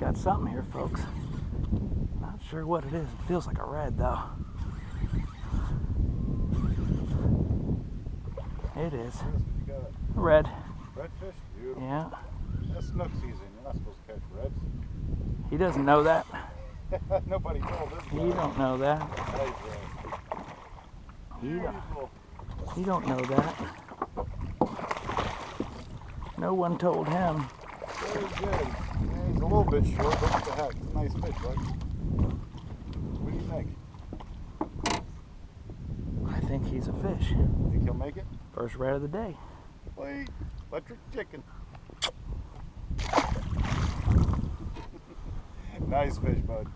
got something here, folks. Not sure what it is. It feels like a red, though. It is. You got a red. Redfish? Beautiful. Yeah. That's snook season. You're not supposed to catch reds. He doesn't know that. Nobody told him. He don't know that. He don't know that. No one told him. Very good. Yeah, he's a little bit short, but what the heck? It's a nice fish, bud. What do you think? I think he's a fish. Think he'll make it? First red of the day. Wait, electric chicken. Nice fish, bud.